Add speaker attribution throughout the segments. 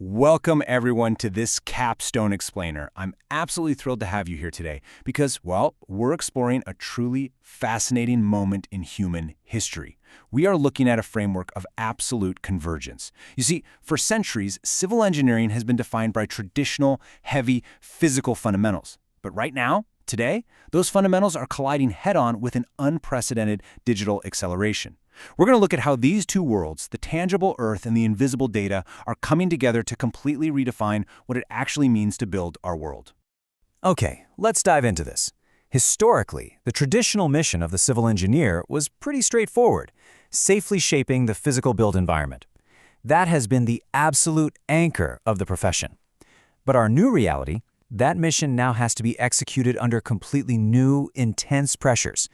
Speaker 1: Welcome, everyone, to this Capstone Explainer. I'm absolutely thrilled to have you here today because, well, we're exploring a truly fascinating moment in human history. We are looking at a framework of absolute convergence. You see, for centuries, civil engineering has been defined by traditional, heavy, physical fundamentals. But right now, today, those fundamentals are colliding head-on with an unprecedented digital acceleration. We're going to look at how these two worlds, the tangible Earth and the invisible data, are coming together to completely redefine what it actually means to build our world.
Speaker 2: Okay, let's dive into this. Historically, the traditional mission of the civil engineer was pretty straightforward, safely shaping the physical built environment. That has been the absolute anchor of the profession. But our new reality, that mission now has to be executed under completely new, intense pressures.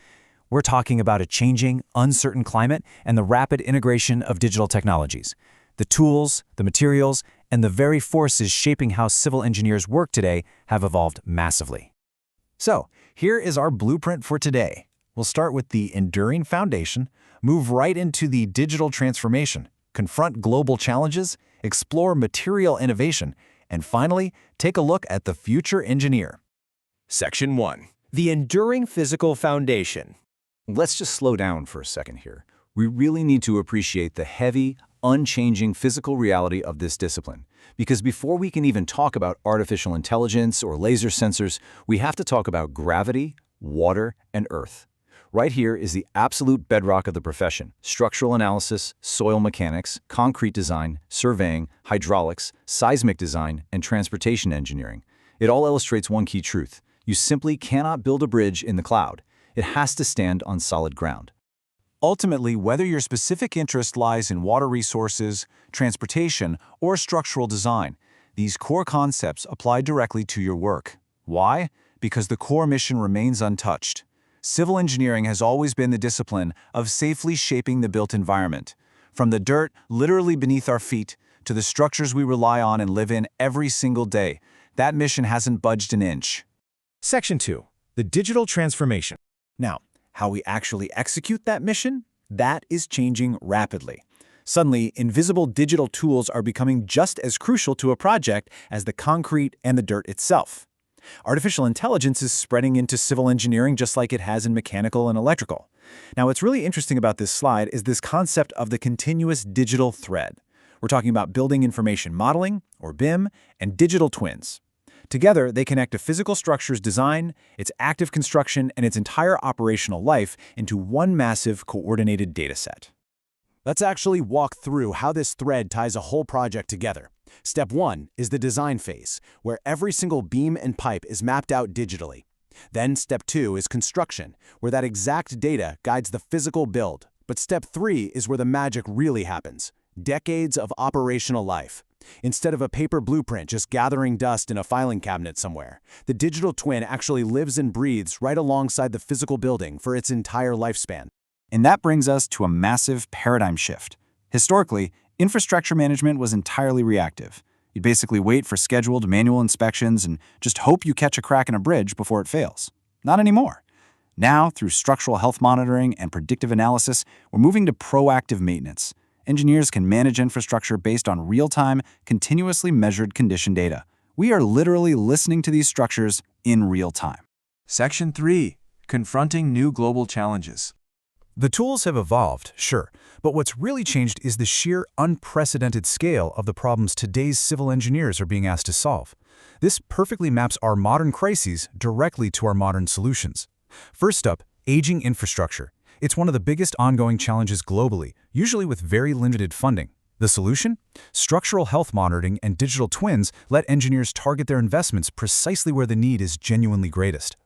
Speaker 2: We're talking about a changing, uncertain climate and the rapid integration of digital technologies. The tools, the materials, and the very forces shaping how civil engineers work today have evolved massively.
Speaker 3: So, here is our blueprint for today. We'll start with the enduring foundation, move right into the digital transformation, confront global challenges, explore material innovation, and finally, take a look at the future engineer.
Speaker 4: Section 1. The enduring physical foundation.
Speaker 3: Let's just slow down for a second here. We really need to appreciate the heavy, unchanging physical reality of this discipline. Because before we can even talk about artificial intelligence or laser sensors, we have to talk about gravity, water, and earth. Right here is the absolute bedrock of the profession: structural analysis, soil mechanics, concrete design, surveying, hydraulics, seismic design, and transportation engineering. It all illustrates one key truth: you simply cannot build a bridge in the cloud. It has to stand on solid ground.
Speaker 5: Ultimately, whether your specific interest lies in water resources, transportation, or structural design, these core concepts apply directly to your work. Why? Because the core mission remains untouched. Civil engineering has always been the discipline of safely shaping the built environment. From the dirt literally beneath our feet to the structures we rely on and live in every single day, that mission hasn't budged an inch.
Speaker 6: Section 2. The digital transformation.
Speaker 1: Now, how we actually execute that mission? That is changing rapidly. Suddenly, invisible digital tools are becoming just as crucial to a project as the concrete and the dirt itself. Artificial intelligence is spreading into civil engineering just like it has in mechanical and electrical. Now, what's really interesting about this slide is this concept of the continuous digital thread. We're talking about building information modeling, or BIM, and digital twins. Together, they connect a physical structure's design, its active construction, and its entire operational life into one massive, coordinated dataset.
Speaker 6: Let's actually walk through how this thread ties a whole project together. Step 1 is the design phase, where every single beam and pipe is mapped out digitally. Then Step 2 is construction, where that exact data guides the physical build. But Step 3 is where the magic really happens: decades of operational life. Instead of a paper blueprint just gathering dust in a filing cabinet somewhere, the digital twin actually lives and breathes right alongside the physical building for its entire lifespan.
Speaker 3: And that brings us to a massive paradigm shift. Historically, infrastructure management was entirely reactive. You'd basically wait for scheduled manual inspections and just hope you catch a crack in a bridge before it fails. Not anymore. Now, through structural health monitoring and predictive analysis, we're moving to proactive maintenance. Engineers can manage infrastructure based on real-time, continuously measured condition data. We are literally listening to these structures in real time.
Speaker 5: Section 3. Confronting new global challenges.
Speaker 7: The tools have evolved, sure, but what's really changed is the sheer unprecedented scale of the problems today's civil engineers are being asked to solve. This perfectly maps our modern crises directly to our modern solutions. First up, aging infrastructure. It's one of the biggest ongoing challenges globally, usually with very limited funding. The solution? Structural health monitoring and digital twins let engineers target their investments precisely where the need is genuinely greatest.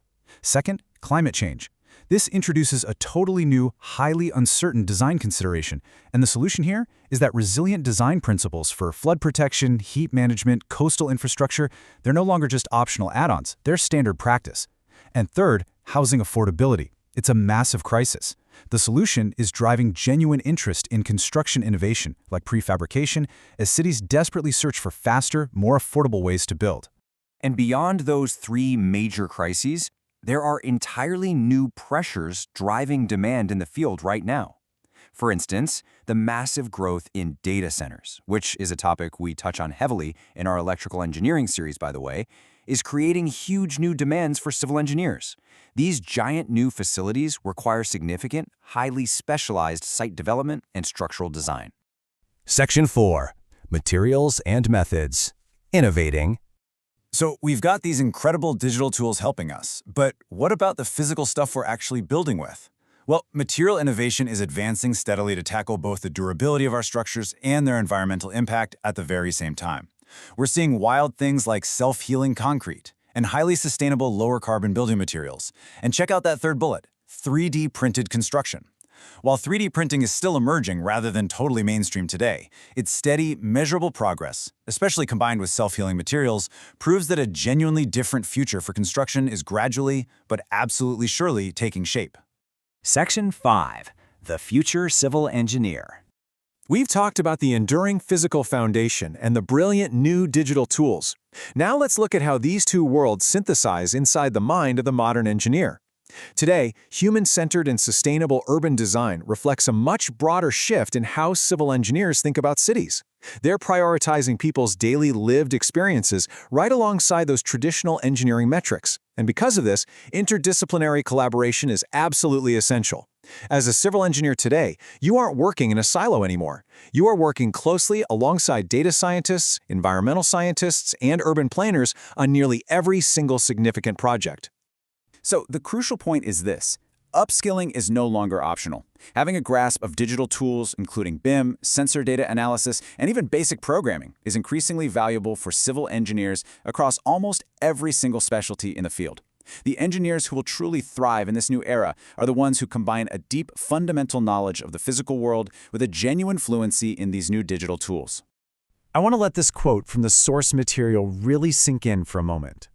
Speaker 7: Second, climate change. This introduces a totally new, highly uncertain design consideration, and the solution here is that resilient design principles for flood protection, heat management, coastal infrastructure, they're no longer just optional add-ons, they're standard practice. And third, housing affordability. It's a massive crisis. The solution is driving genuine interest in construction innovation, like prefabrication, as cities desperately search for faster, more affordable ways to build.
Speaker 2: And beyond those three major crises, there are entirely new pressures driving demand in the field right now. For instance, the massive growth in data centers, which is a topic we touch on heavily in our electrical engineering series, by the way, is creating huge new demands for civil engineers. These giant new facilities require significant, highly specialized site development and structural design.
Speaker 7: Section 4. Materials and Methods. Innovating.
Speaker 1: So we've got these incredible digital tools helping us, but what about the physical stuff we're actually building with? Well, material innovation is advancing steadily to tackle both the durability of our structures and their environmental impact at the very same time. We're seeing wild things like self-healing concrete and highly sustainable lower-carbon building materials. And check out that third bullet, 3D printed construction. While 3D printing is still emerging rather than totally mainstream today, its steady, measurable progress, especially combined with self-healing materials, proves that a genuinely different future for construction is gradually, but absolutely surely, taking shape.
Speaker 2: Section 5. The Future Civil Engineer.
Speaker 4: We've talked about the enduring physical foundation and the brilliant new digital tools. Now let's look at how these two worlds synthesize inside the mind of the modern engineer. Today, human-centered and sustainable urban design reflects a much broader shift in how civil engineers think about cities. They're prioritizing people's daily lived experiences right alongside those traditional engineering metrics. And because of this, interdisciplinary collaboration is absolutely essential. As a civil engineer today, you aren't working in a silo anymore. You are working closely alongside data scientists, environmental scientists, and urban planners on nearly every single significant project.
Speaker 3: So the crucial point is this. Upskilling is no longer optional. Having a grasp of digital tools, including BIM, sensor data analysis, and even basic programming, is increasingly valuable for civil engineers across almost every single specialty in the field. The engineers who will truly thrive in this new era are the ones who combine a deep, fundamental knowledge of the physical world with a genuine fluency in these new digital tools.
Speaker 7: I want to let this quote from the source material really sink in for a moment.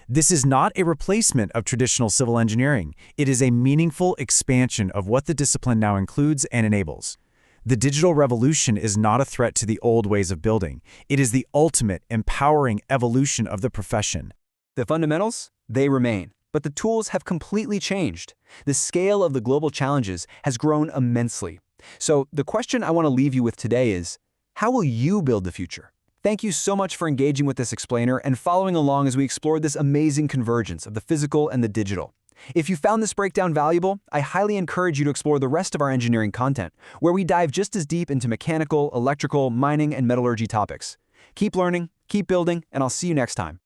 Speaker 7: This is not a replacement of traditional civil engineering. It is a meaningful expansion of what the discipline now includes and enables. The digital revolution is not a threat to the old ways of building. It is the ultimate, empowering evolution of the profession.
Speaker 8: The fundamentals, they remain, but the tools have completely changed. The scale of the global challenges has grown immensely. So the question I want to leave you with today is, how will you build the future? Thank you so much for engaging with this explainer and following along as we explored this amazing convergence of the physical and the digital. If you found this breakdown valuable, I highly encourage you to explore the rest of our engineering content, where we dive just as deep into mechanical, electrical, mining, and metallurgy topics. Keep learning, keep building, and I'll see you next time.